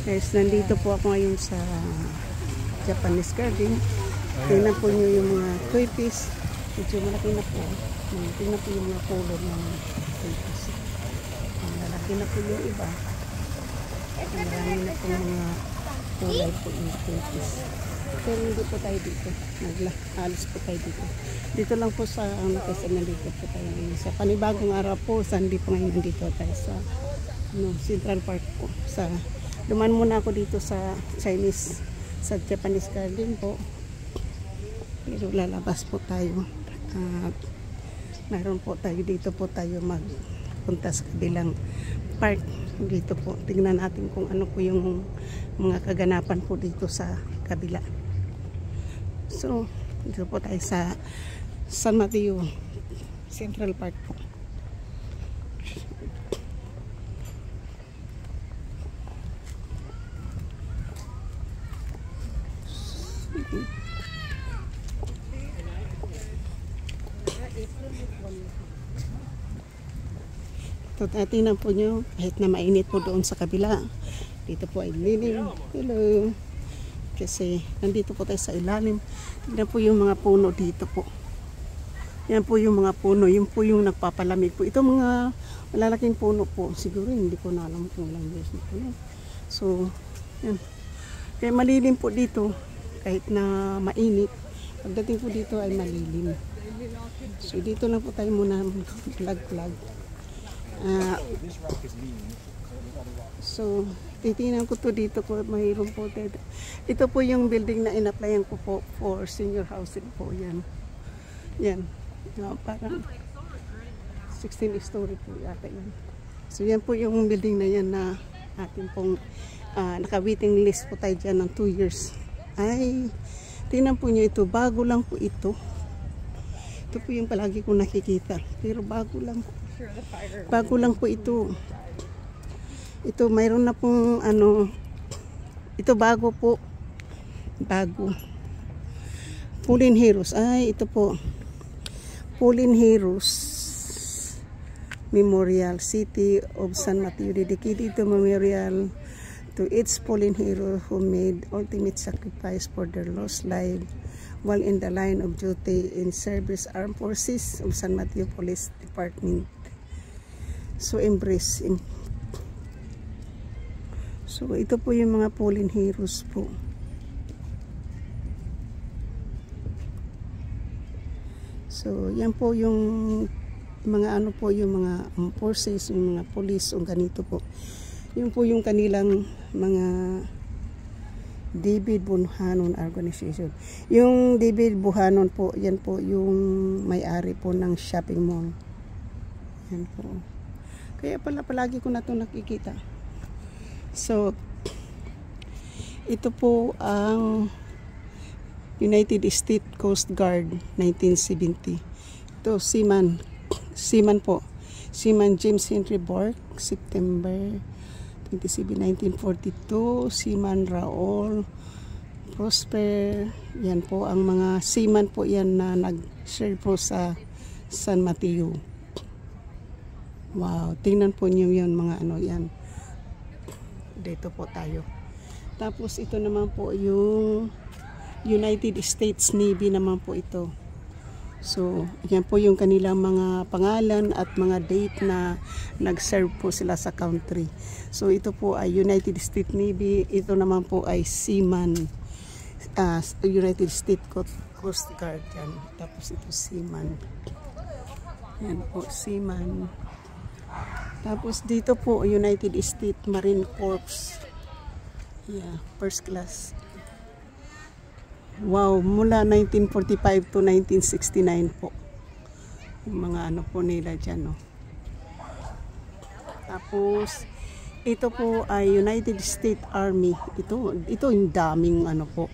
Guys, nandito po ako ngayon sa Japanese garden. Tingnan po nyo yung mga koi fish. Medyo malaki na po. Tingnan po yung mga color ng koi fish. Malaki na po yung iba. Marami na po mga kulay po yung koi fish. Pero hindi po tayo dito. Naglahalis po tayo dito. Dito lang po sa nandito po tayo. Sa panibagong araw po, Sunday po ngayon nandito tayo sa Central Park po. Duman muna ako dito sa Japanese garden po. Pero lalabas po tayo. Meron po tayo dito po tayo magpunta sa kabilang park. Dito po, tingnan natin kung ano po yung mga kaganapan po dito sa kabila. So, dito po tayo sa San Mateo Central Park po. Tingnan po nyo, kahit na mainit po doon sa kabila, dito po ay lilim. Hello. Kasi nandito po tayo sa ilalim. Tingnan po yung mga puno dito po. Yan po yung mga puno. Yung po yung nagpapalamig po. Ito mga malalaking puno po. Siguro hindi ko na alam kung ilang years na puno. So, yan. Kaya malilim po dito. Kahit na mainit. Pagdating po dito ay malilim. So, dito lang po tayo muna vlog. So, titingnan ko to dito po, mayroon po dito. Ito po yung building na in-applyan ko po for senior housing po. Yan. Parang 16 story po yata yan. So, yan po yung building na yan na atin pong naka-waiting list po tayo dyan ng 2 years. Ay, tingnan po nyo ito. Bago lang po ito. Ito po yung palagi kong nakikita. Pero bago lang po. Bago lang po ito. Ito mayroon na pong ito bago po. Bago. Pauline Heroes. Ay, ito po. Pauline Heroes Memorial, City of San Mateo, dedicated to memorial to each Pauline hero who made ultimate sacrifice for their lost life while in the line of duty in service armed forces of San Mateo Police Department. So embrace. So ito po yung mga Pauline Heroes po. So yan po yung mga yung mga forces, yung mga police o ganito po. Yun po yung kanilang mga David Buchanan Organization. Yung David Buchanan po, yan po yung may-ari po ng shopping mall. Yan po. Kaya pala palagi ko na ito nakikita. So, ito po ang United States Coast Guard 1970. Ito, Seaman po. Seaman James Henry Bork, September 27, 1942. Seaman Raul Prosper. Yan po ang mga seaman po yan na nag-share po sa San Mateo. Wow, tingnan po niyo yun mga yan. Dito po tayo. Tapos ito naman po yung United States Navy naman po ito. So, yan po yung kanilang mga pangalan at mga date na nag-serve po sila sa country. So, ito po ay United States Navy. Ito naman po ay Seaman. United States Coast Guard. Yan. Tapos ito Seaman. Yan po, Seaman. Tapos dito po United States Marine Corps. Yeah, first class. Wow, mula 1945 to 1969 po. Yung mga po nila dyan, no. Tapos ito po ay United States Army. Ito yung daming po.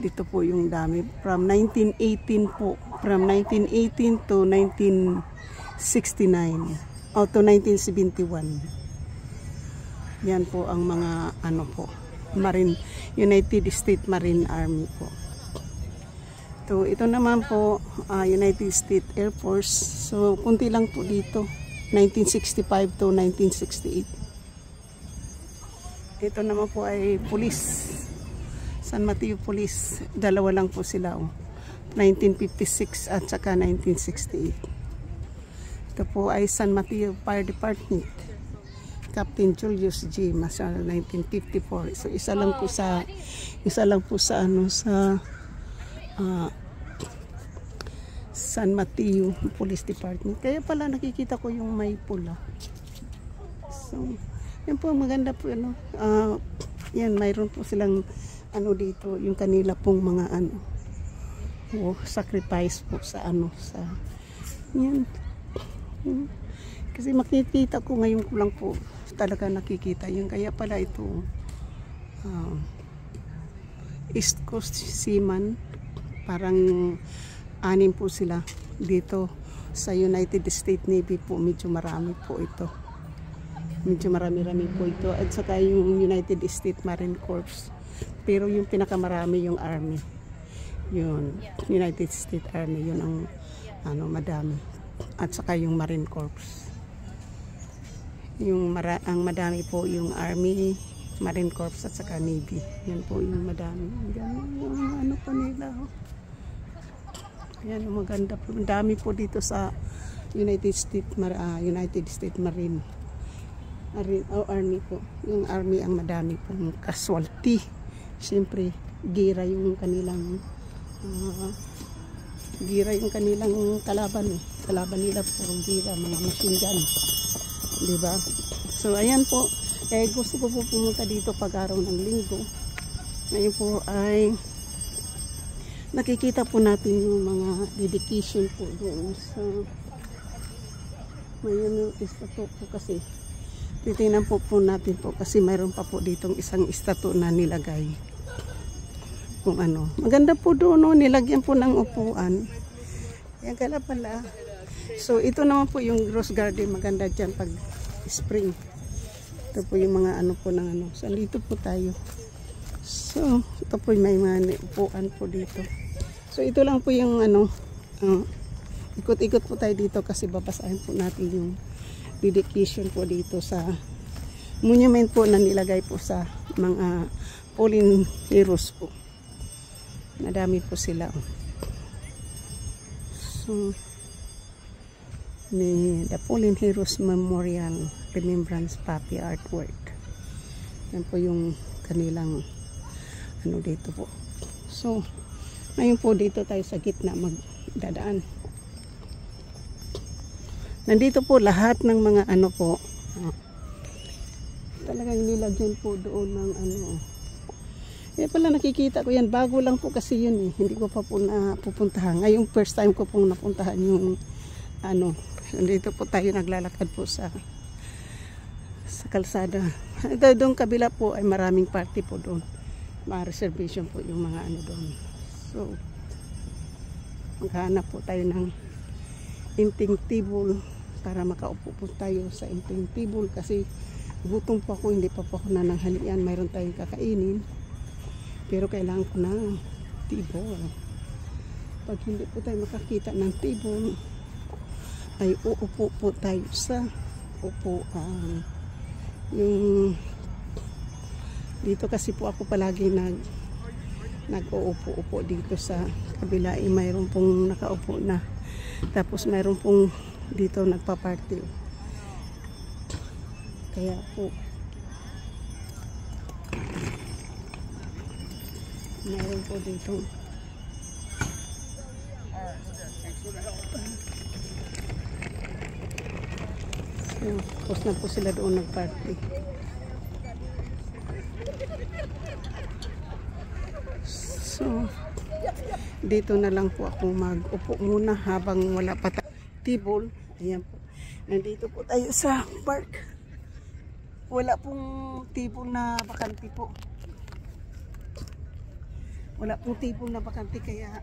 Dito po yung dami from 1918 po. From 1918 to 1969. To 1971. Yan po ang mga po, Marine, United States Marine Army po. Ito naman po United States Air Force. So kunti lang po dito. 1965 to 1968. Ito naman po ay police. San Mateo Police. Dalawa lang po sila. 1956 at saka 1968. Ito po ay San Mateo Fire Department. Captain Julius G. Masal 1954. So isa lang po sa San Mateo Police Department. Kaya pala nakikita ko yung may pula. So yan po, maganda po yan, mayroon po silang dito, yung kanila pong mga sacrifice po sa sa yan. Kasi makikita ko ngayon ko lang po talaga nakikita yun. Kaya pala ito East Coast Seaman, parang 6 po sila dito. Sa United States Navy po medyo marami po ito, medyo marami po ito, at saka yung United States Marine Corps. Pero yung pinakamarami yung Army, yun United States Army, yun ang madami, at saka yung Marine Corps. Ang madami po yung Army, Marine Corps at saka Navy. Yan po yung madami. Yan yung pa nila. Yan, maganda po. Ang dami po dito sa United States Marine. Army po. Yung Army ang madami pong casualty. Siyempre, gira yung kanilang kalaban. Kalaban nila po gira, mga machine gun. Diba? So ayan po, gusto ko po pumunta dito pag araw ng linggo. Ngayon po ay nakikita po natin yung mga dedication po doon sa may statue po, kasi titingnan po natin po kasi mayroon pa po ditong isang statue na nilagay kung maganda po doon, nilagyan po ng upuan. Yan pala. So ito naman po yung rose garden, maganda dyan pag spring. Ito po yung mga po ng So dito po tayo. So ito po may mga upuan po dito. So ito lang po yung ikot-ikot po tayo dito kasi babasahin po natin yung dedication po dito sa monument po na nilagay po sa mga fallen heroes po. Madami po sila. So the Fallen Heroes Memorial Remembrance Puppy Artwork. Yan po yung kanilang dito po. So ngayon po dito tayo sa gitna magdadaan. Nandito po lahat ng mga po. Talagang nilagyan po doon ng Kaya pala nakikita ko yan. Bago lang po kasi yun Hindi ko pa po napupuntahan. Ngayong first time ko pong napuntahan yung dito po tayo naglalakad po sa kalsada. Doon kabila po ay maraming party po doon. Mga reservation po yung mga doon. So maghanap po tayo ng inting table para makaupo po tayo sa inting table kasi gutom po ako, hindi pa po ako nananghalian. Mayroon tayong kakainin pero kailangan ko ng table. Pag hindi po tayo makakita ng table ay uupo po tayo sa upuan. Yung dito kasi po ako palagi nag-uupo-upo dito sa kabila. Mayroon pong nakaupo na. Tapos mayroon pong dito nagpa-party. Kaya po mayroon po dito tapos na po sila doon nag-party. So dito na lang po ako mag-upo muna habang wala pa table. Ayan po, nandito po tayo sa park. Wala pong table na bakante po. Wala pong table na bakante kaya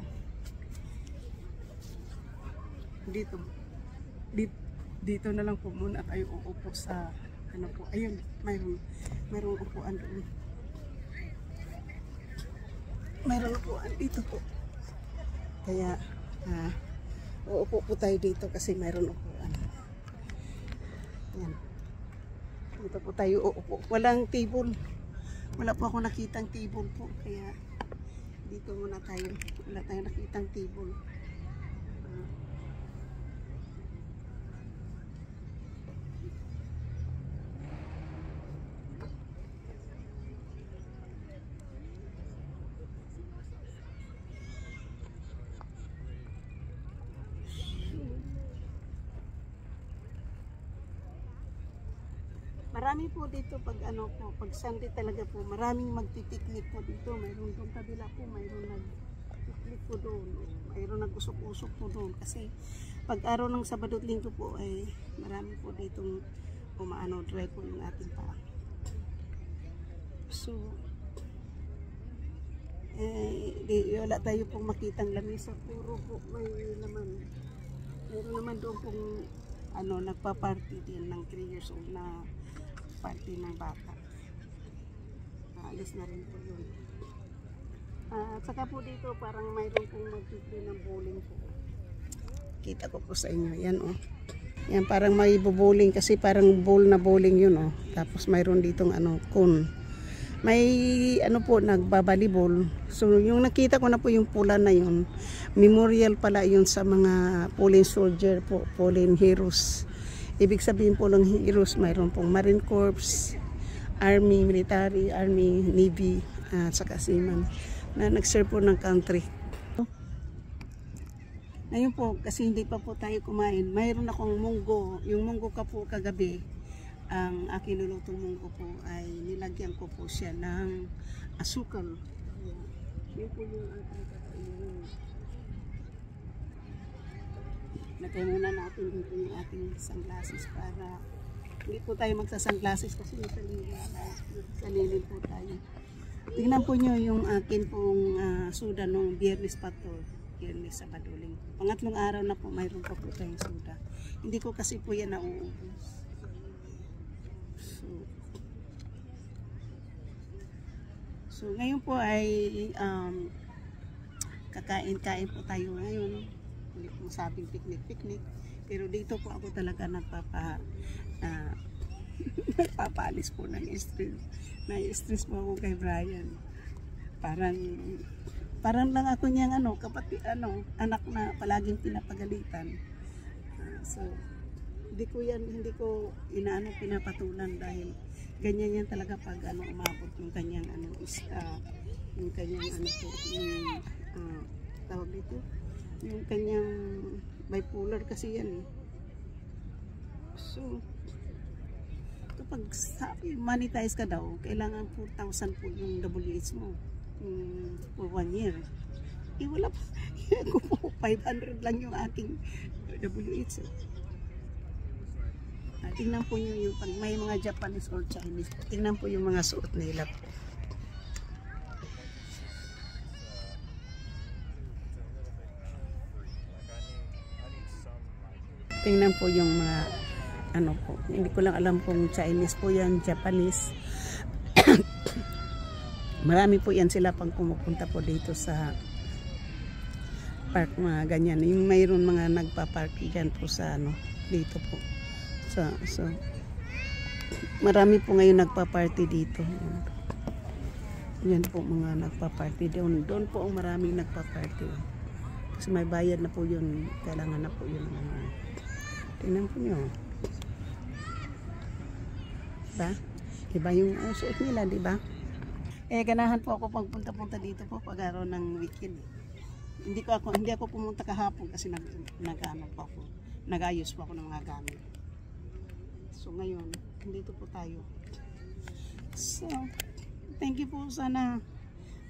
dito na lang po muna tayo uupo sa po. Ayun, mayroong upuan doon. Mayroong upuan dito po. Kaya uupo po tayo dito kasi mayroong upuan. Ayan. Dito po tayo uupo. Walang table. Wala po ako nakitang table po, kaya dito muna tayo. Wala tayong nakitang table. Marami po dito pag ano po, pag Sunday talaga po, maraming magpipiknik po dito. Mayroon doon kabila po, mayroon nagpiknik po doon. Mayroon nag-usok-usok po doon. Kasi pag araw ng Sabado at Linggo po ay marami po ditong umaano, dry po yung ating paa. So, wala tayo pong makitang lamisa. Puro po may laman. Mayroon naman doon pong ano, nagpa-party din ng 3 years old na party ng bata. Alis na rin po yun. At saka po dito parang mayroon pong magpipili ng bowling po. Kita ko po sa inyo. Yan oh. Yan parang may bowling kasi parang bowl na bowling yun oh. Tapos mayroon ditong ano, cone. May ano po, nagbabalibol. So yung nakita ko na po yung pula na yun. Memorial pala yun sa mga fallen soldier po, fallen heroes. Ibig sabihin po ng heroes, mayroon pong Marine Corps, Army, Military, Army, Navy, at saka seaman na nag-serve po ng country. Ngayon po, kasi hindi pa po tayo kumain, mayroon akong munggo. Yung munggo ka po kagabi, ang aking nilutong munggo po ay nilagyan ko po siya ng asukal. Yun po yung ating kakainin. Lagay muna natin dito yung ating sunglasses para hindi po tayo magsasunglasses kasi salilin po tayo. Tingnan po nyo yung akin pong suda nung Biyernes pa to. Biyernes, Sabado, Linggo. Pangatlong araw na po mayroon pa po tayong suda. Hindi ko kasi po yan nauubos. So ngayon po ay kakain-kain po tayo ngayon. Hindi po sabing picnic-picnic. Pero dito po ako talaga nagpapaalis po ng stress. Na-stress po ako kay Brian. Parang lang ako niyang kapatid, anak na palaging pinapagalitan. So, hindi ko pinapatulan dahil ganyan yan talaga pag umabot yung kanyang yung kanyang tawag dito, yung kanyang bipolar kasi yan eh. So kapag monetize ka daw, kailangan 4,000 po yung WH mo for 1 year. Eh wala pa. Ako po 500 lang yung aking WH eh. Tingnan po nyo yung pag may mga Japanese or Chinese, tingnan po yung mga suot nila po. Tingnan po yung mga po, hindi ko lang alam kung Chinese po yan, Japanese. Marami po yan sila pang pumupunta po dito sa park, mga ganyan. Yung mayroon mga nagpa-park dyan po sa dito po. So marami po ngayon nagpa-party dito. Yan po mga nagpa-party doon. Doon po ang maraming nagpa-party. Kasi may bayad na po yun. Kailangan na po yun. Tingnan po nyo. Diba? Iba yung suot nila, diba? Ganahan po ako pagpunta-punta dito po pag araw ng weekend. Hindi ako pumunta kahapon kasi nag-ayos po ako ng mga gamit. So ngayon, dito po tayo. So, thank you po. Sana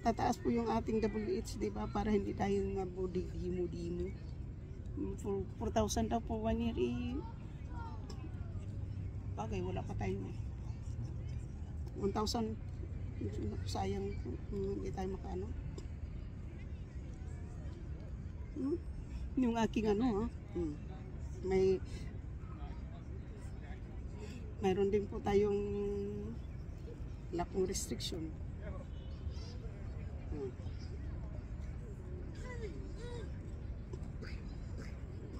tataas po yung ating WH, diba? Para hindi tayo mabudimo-dimo. For 4,000 daw po 1 year bagay, wala pa tayo 1,000. Sayang hindi tayo makaano. Yung aking mayroon din po tayong lapong restriction.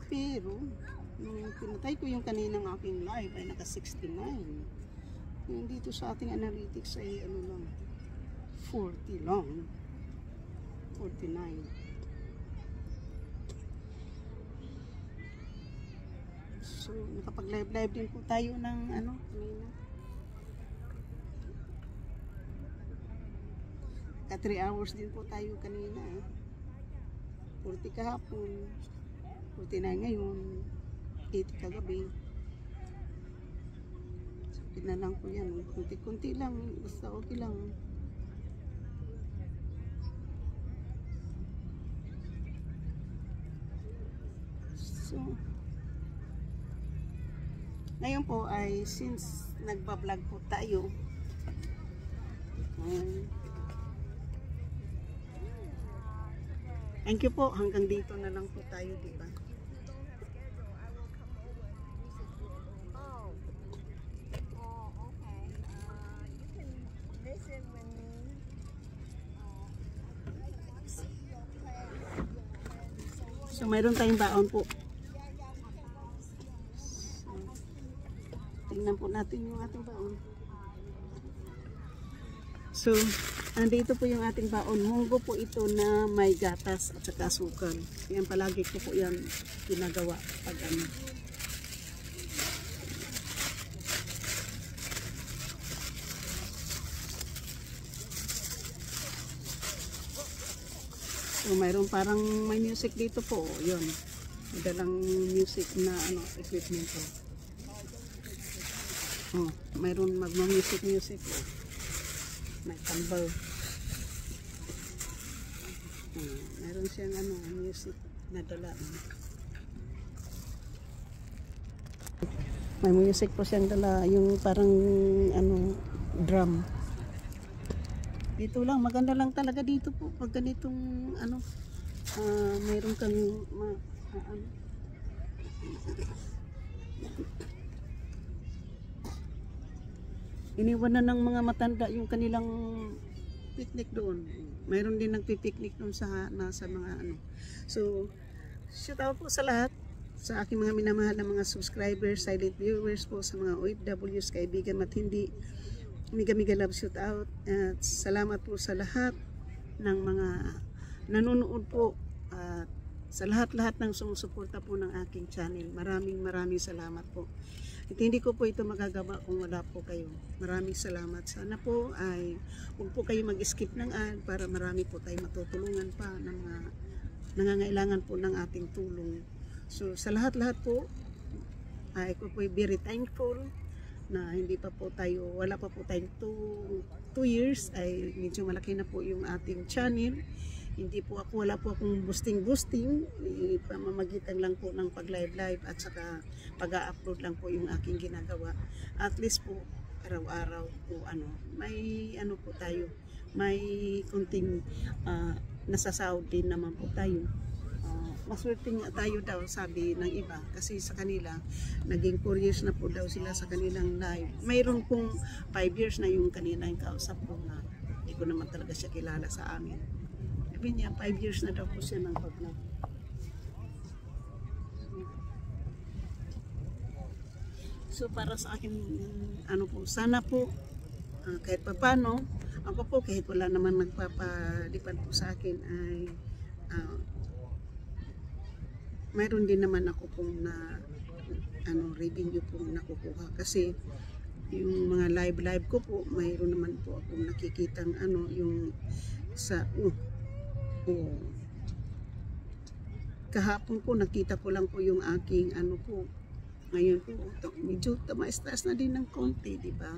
Pero nung pinatay ko yung kaninang aking live ay naka 69. Yung dito sa ating analytics ay lang 40 lang. 49. So, nakapag-live din po tayo ng ano, kanina. Ka 3 hours din po tayo kanina. 40 kahapon. 49 ngayon. 80 kagabi. So, pinalang ko yan. Kunti-kunti lang. Basta okay lang. So, ngayon po ay since nagbablog po tayo, thank you po, hanggang dito na lang po tayo, diba? So mayroon tayong baon po. Tingnan po natin yung ating baon. So, andito po yung ating baon. Munggo po ito na may gatas at saka asukal. Yan palagi ko po yan ginagawa pag ano. So, mayroon parang may music dito po. Yun. May dalang music na ano, equipment po. Oh, mayroon magma-music po. May tambal. Mayroon siyang ano, music na dala. May music po siyang dala, yung parang ano, drum. Dito lang, maganda lang talaga dito po pag ganitong ano, mayroon kang ano. Iniwan na ng mga matanda yung kanilang picnic doon. Mayroon din nagpi-picnic doon sa nasa mga ano. So, shout out po sa lahat, sa aking mga minamahal na mga subscribers, silent viewers po, sa mga OFWs, kaibigan at hindi. Miga love shout out. At salamat po sa lahat ng mga nanonood po at sa lahat-lahat ng sumusuporta po ng aking channel. Maraming salamat po. At hindi ko po ito magagawa kung wala po kayo. Maraming salamat. Sana po ay huwag po kayo mag-skip ng ad para marami po tayo matutulungan pa ng mga nangangailangan po ng ating tulong. So sa lahat-lahat po ay ko po very thankful na hindi pa po tayo, wala pa po tayong 2 years ay medyo malaki na po yung ating channel. Hindi po ako, wala po akong boosting, pamamagitan lang po ng pag-live at saka pag-upload lang po yung aking ginagawa. At least po, araw-araw po, ano, may ano po tayo, may kunting nasasahod din naman po tayo. Maswerteng tayo daw, sabi ng iba, kasi sa kanila, naging 4 years na po daw sila sa kanilang live. Mayroon pong 5 years na yung kanilang kausap ko na hindi ko naman talaga siya kilala sa amin. Sabi niya, 5 years na daw po siya ng pag-vlog. So para sa akin, ano po, sana po, kahit papano, ako po kahit wala naman nagpapalipad po sa akin ay mayroon din naman ako pong na ano, revenue pong nakukuha kasi yung mga live ko po, mayroon naman po akong nakikitang ano, yung sa kahapon po nakita ko lang po yung aking ano po, ngayon po medyo tama-stress na din ng konti, di ba?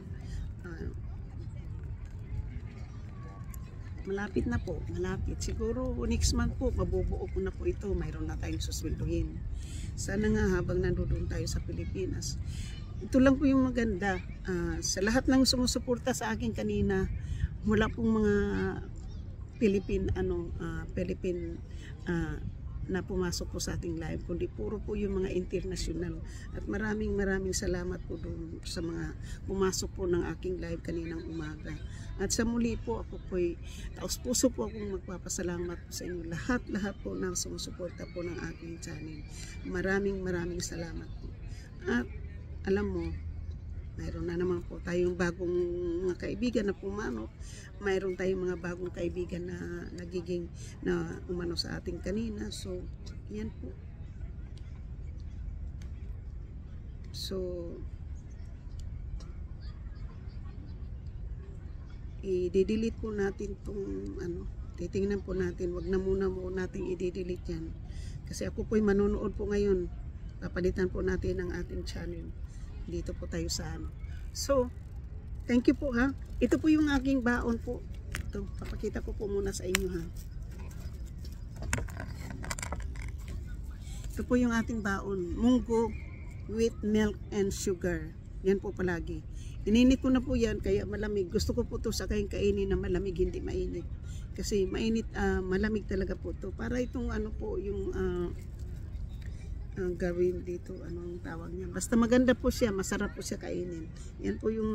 Malapit na po, malapit. Siguro next month po, mabubuo ko na po ito. Mayroon na tayong susweldohin. Sana nga habang nandoon tayo sa Pilipinas. Ito lang po yung maganda. Sa lahat ng sumusuporta sa akin kanina, wala pong mga Philippine na pumasok po sa ating live, kundi puro po yung mga international. At maraming salamat po doon sa mga pumasok po ng aking live kaninang umaga. At sa muli po, ako po'y taos puso po akong magpapasalamat po sa inyo. Lahat po ng sumusuporta po ng aking channel. Maraming salamat po. At alam mo, mayroon na naman po tayong bagong mga kaibigan na pumanok. Mayroon tayong mga bagong kaibigan na nagiging na umano sa ating kanina. So, yan po. So, i-delete po natin tong ano, titingnan po natin, wag na muna natin i-delete yan. Kasi ako po'y manonood po ngayon. Papalitan po natin ang ating channel. Dito po tayo sa ano. So, thank you po ha. Ito po yung aking baon po. Ito, papakita ko po muna sa inyo ha. Ito po yung ating baon. Munggo with milk and sugar. Yan po palagi. Ininit ko na po yan kaya malamig. Gusto ko po ito sa kainin na malamig, hindi mainit. Kasi mainit, malamig talaga po ito. Para itong ano po yung gawin dito, anong tawag niya. Basta maganda po siya, masarap po siya kainin. Yan po yung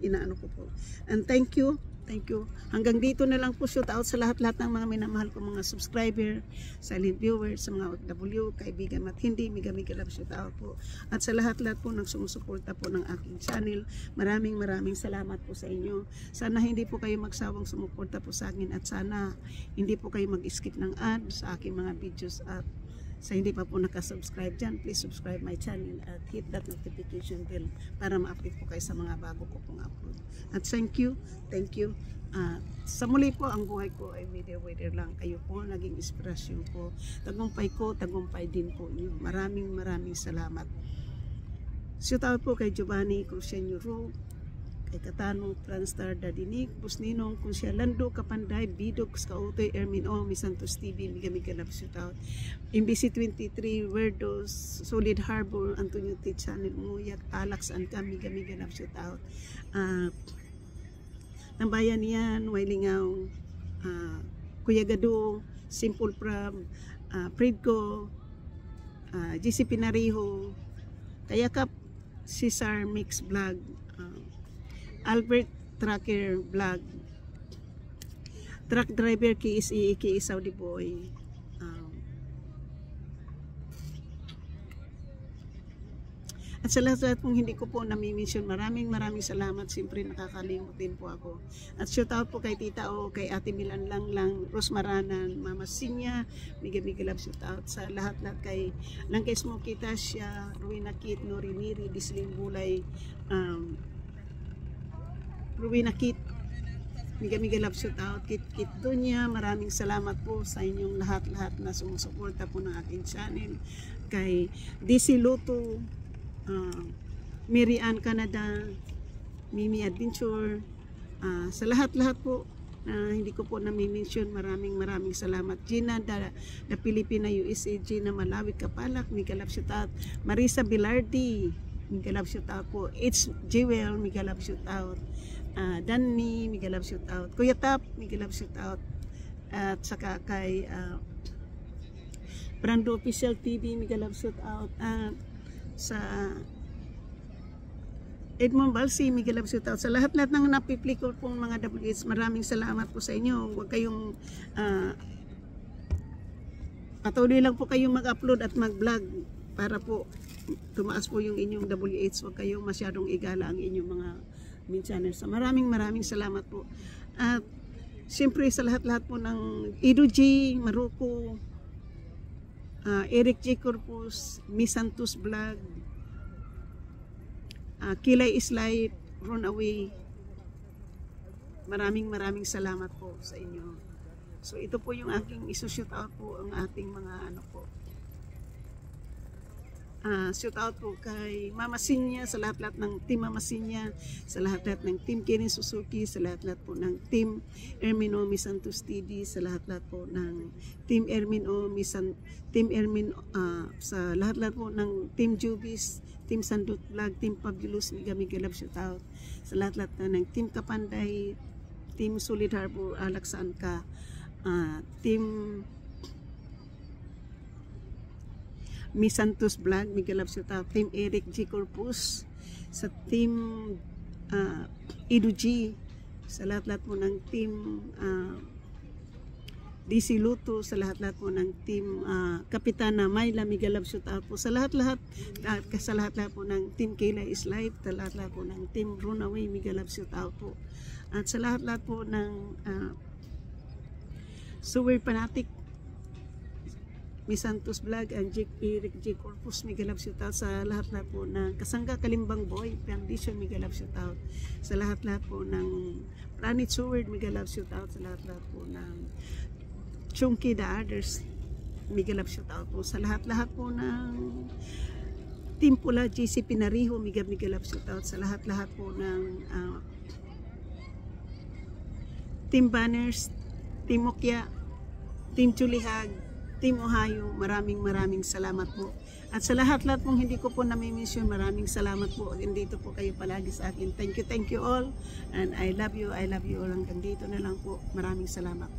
inaano ko po. And thank you. Thank you. Hanggang dito na lang po, shout out sa lahat-lahat ng mga minamahal ko mga subscriber, silent viewers, sa mga OFW, kaibigan at hindi, mega love shout out po. At sa lahat-lahat po ng sumusuporta po ng aking channel, maraming salamat po sa inyo. Sana hindi po kayo magsawang sumuporta po sa akin at sana hindi po kayo mag-skip ng ad sa aking mga videos at sa hindi pa po nakasubscribe dyan, please subscribe my channel at hit that notification bell para ma-update po kayo sa mga bago ko pong upload. At thank you. Sa muli po, ang buhay ko ay weather lang. Kayo po, naging inspirasyon ko. Tagumpay din po niyo. Maraming salamat. Shout out po kay Giovanni Cruciano Ro, kay Katano, Transtar, Dadinik, Busninong, Kunsya Lando, Kapanday, Bidog, Skautoy, Ermin O, Misantos TV, Miga love shout out. MBC 23, Werdos, Solid Harbor, Antonio T. Channel, Muyak, Alax, Anka, Miga love shout out. Ng bayan yan, Wailingaw, Kuya Gado, Simple Pram, Fredco, GC Pinariho, Kayakap, Cesar Mix Vlog, Albert Tracker Vlog, Truck Driver KSE, Saudi Boy, at sa lahat kung hindi ko po nami-mention, maraming salamat. Siyempre nakakalimot din po ako. At shout out po kay Tita O, kay Ate Milan Lang, Rosmaranan, Mama Sinya, Miga love shout out sa lahat kay Langkay Smokey Tasya, Ruina Kit, Nori Miri, Disling Bulay, Ruina Kit, Miga love shout out, Kit Dunya. Maraming salamat po sa inyong lahat na sumusuporta po ng aking channel. Kay DC Loto, Mary Ann Canada, Mimi Adventure, sa lahat po na hindi ko po nami-mention, maraming salamat. Gina da Pilipina USA, Gina Malawi Kapalak, Miga love shout out. Marisa Bilardi, Miga love shout out po. It's Jewel, Miga love shout out. Danny, Miga love shout out. Kuya Tap, Miga love shout out. At saka kay Brando Official TV, Miga love shout out. Sa Edmond Balsi, Miga love shout out. Sa lahat ng napipli ko pong mga WH, maraming salamat po sa inyo. Huwag kayong patuloy lang po kayong mag-upload at mag-vlog para po tumaas po yung inyong WH. Huwag kayong masyadong igala ang inyong mga main channel. So maraming salamat po. At siyempre sa lahat po ng Edo G, Maruko, Eric J. Corpus, Miss Santos Vlog, Kilay Islay, Runaway. Maraming salamat po sa inyo. So ito po yung aking isushoot out po ang ating mga ano po. Shout out po kay Mama Sinya, sa lahat ng team Mama Sinya, sa lahat ng team Kirin Suzuki, sa lahat po ng team Ermin O Misantos TV, sa lahat po ng team Ermin O sa lahat po ng team Jubis, team Sandut Vlog, team Fabulous, Miga love shout out. Sa lahat ng team Kapanday, team Solid Harbor, Alax Anka, team Miss Santos Vlog, Miga love shout out. Team Eric G. Corpus, sa team Edu G, sa lahat po ng team DC Luto, sa lahat-lahat po ng team Kapitana Myla, mega love shout out po sa lahat-lahat, sa lahat-lahat po ng team Kayla is Life, sa lahat-lahat po ng team Runaway, mega love shout out po. At sa lahat-lahat po ng Sewer Fanatic, Miss Santos Vlog, and Eric J. Corpus, mega love shout out sa lahat-lahat po ng Kasangga Kalimbang Boy Foundation, mega love shout out sa lahat-lahat po ng Planet Seward, mega love shout out sa lahat-lahat po ng Chunky the Others, mega love shout out po sa lahat-lahat po ng Team Pula, JC Pinariho, mega love shout out sa lahat-lahat po ng Team Banners, Team Mokya, Team Chulihag, Team Ohio, maraming salamat po. At sa lahat-lahat pong hindi ko po nami-mention, maraming salamat po. Dito po kayo palagi sa akin. Thank you all. And I love you all. Hanggang dito na lang po. Maraming salamat.